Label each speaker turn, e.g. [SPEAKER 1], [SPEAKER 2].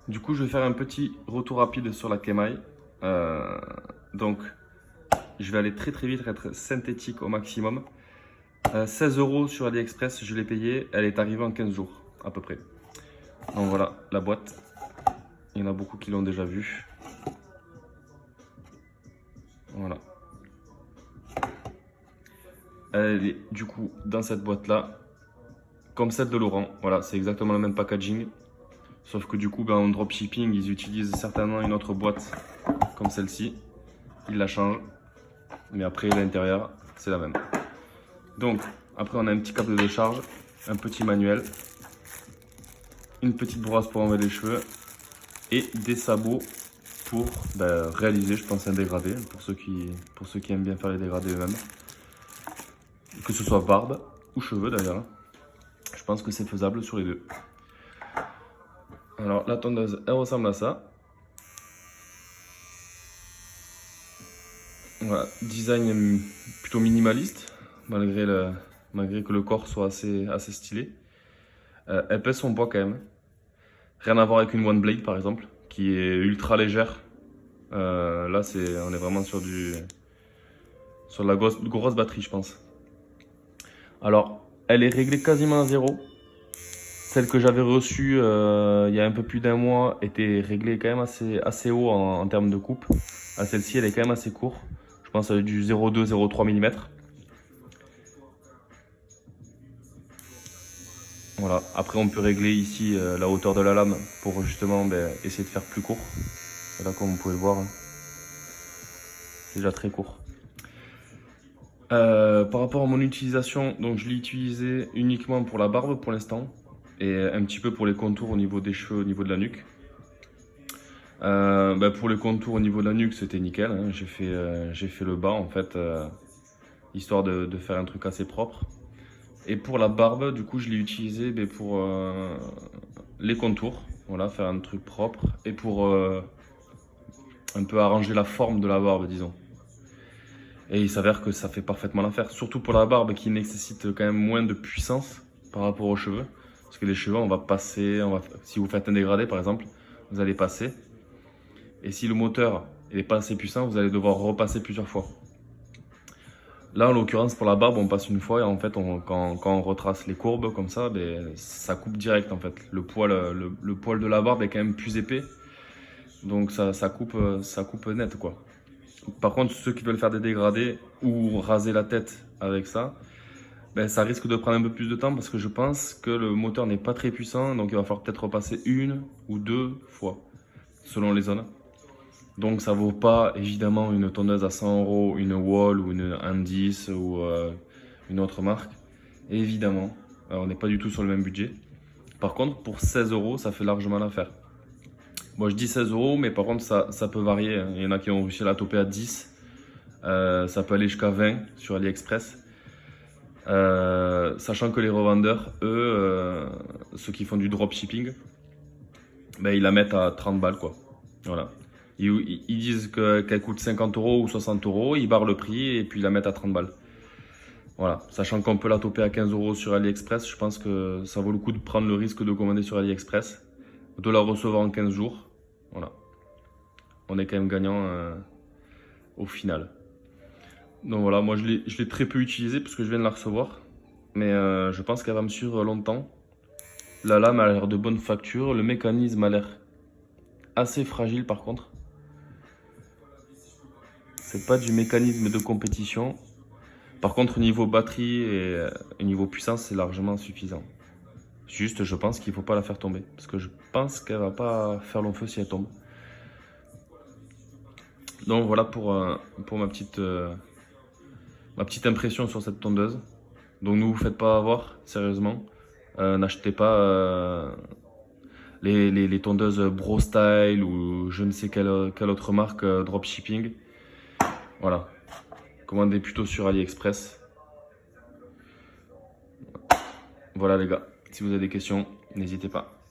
[SPEAKER 1] Du coup, je vais faire un petit retour rapide sur la Kemai. Donc, je vais aller très très vite, être synthétique au maximum. 16 € sur AliExpress, je l'ai payé. Elle est arrivée en 15 jours, à peu près. Donc voilà, la boîte. Il y en a beaucoup qui l'ont déjà vue. Voilà. Elle est du coup dans cette boîte-là, comme celle de Laurent. Voilà, c'est exactement le même packaging. Sauf que du coup, en dropshipping, ils utilisent certainement une autre boîte comme celle-ci. Ils la changent. Mais après, l'intérieur, c'est la même. Donc, après, on a un petit câble de charge, un petit manuel, une petite brosse pour enlever les cheveux et des sabots pour réaliser, je pense, un dégradé pour ceux qui aiment bien faire les dégradés eux-mêmes. Que ce soit barbe ou cheveux d'ailleurs. Je pense que c'est faisable sur les deux. Alors, la tondeuse, elle ressemble à ça. Voilà, design plutôt minimaliste, malgré que le corps soit assez stylé. Elle pèse son poids quand même. Rien à voir avec une One Blade par exemple, qui est ultra légère. Là, on est vraiment sur sur la grosse batterie, je pense. Alors, elle est réglée quasiment à zéro. Celle que j'avais reçue il y a un peu plus d'un mois était réglée quand même assez haut en termes de coupe. À celle-ci, elle est quand même assez courte. Je pense à du 0,2-0,3 mm. Voilà. Après, on peut régler ici la hauteur de la lame pour justement essayer de faire plus court. Et là, comme vous pouvez le voir, c'est déjà très court. Par rapport à mon utilisation, donc je l'ai utilisé uniquement pour la barbe pour l'instant et un petit peu pour les contours au niveau des cheveux, au niveau de la nuque. Pour les contours au niveau de la nuque, c'était nickel, hein. J'ai fait le bas en fait, histoire de faire un truc assez propre. Et pour la barbe, du coup, je l'ai utilisé pour les contours, voilà, faire un truc propre et pour un peu arranger la forme de la barbe, disons. Et il s'avère que ça fait parfaitement l'affaire, surtout pour la barbe qui nécessite quand même moins de puissance par rapport aux cheveux. Parce que les cheveux, on va passer, si vous faites un dégradé par exemple, vous allez passer. Et si le moteur n'est pas assez puissant, vous allez devoir repasser plusieurs fois. Là, en l'occurrence, pour la barbe, on passe une fois et en fait, quand on retrace les courbes comme ça, ça coupe direct en fait. Le poil de la barbe est quand même plus épais, donc ça coupe net quoi. Par contre, ceux qui veulent faire des dégradés ou raser la tête avec ça, ça risque de prendre un peu plus de temps parce que je pense que le moteur n'est pas très puissant, donc il va falloir peut-être repasser une ou deux fois selon les zones. Donc ça vaut pas évidemment une tondeuse à 100 €, une Wall ou une Andis ou une autre marque. Et évidemment, on n'est pas du tout sur le même budget. Par contre, pour 16 €, ça fait largement l'affaire. Moi je dis 16 €, mais par contre ça peut varier, hein. Il y en a qui ont réussi à la toper à 10. Ça peut aller jusqu'à 20 sur AliExpress. Sachant que les revendeurs, eux, ceux qui font du dropshipping, ils la mettent à 30 balles quoi. Voilà. Ils disent qu'elle coûte 50 € ou 60 €, ils barrent le prix et puis ils la mettent à 30 balles. Voilà. Sachant qu'on peut la toper à 15 € sur AliExpress, je pense que ça vaut le coup de prendre le risque de commander sur AliExpress, de la recevoir en 15 jours. Voilà. On est quand même gagnant au final. Donc voilà, moi je l'ai très peu utilisé parce que je viens de la recevoir. Mais je pense qu'elle va me suivre longtemps. La lame a l'air de bonne facture. Le mécanisme a l'air assez fragile par contre. C'est pas du mécanisme de compétition. Par contre, niveau batterie et niveau puissance, c'est largement suffisant. Juste, je pense qu'il faut pas la faire tomber. Parce que je pense qu'elle va pas faire long feu si elle tombe. Donc voilà pour ma petite impression sur cette tondeuse. Donc ne vous faites pas avoir, sérieusement. N'achetez pas les tondeuses Bro Style ou je ne sais quelle autre marque dropshipping. Voilà. Commandez plutôt sur AliExpress. Voilà les gars. Si vous avez des questions, n'hésitez pas.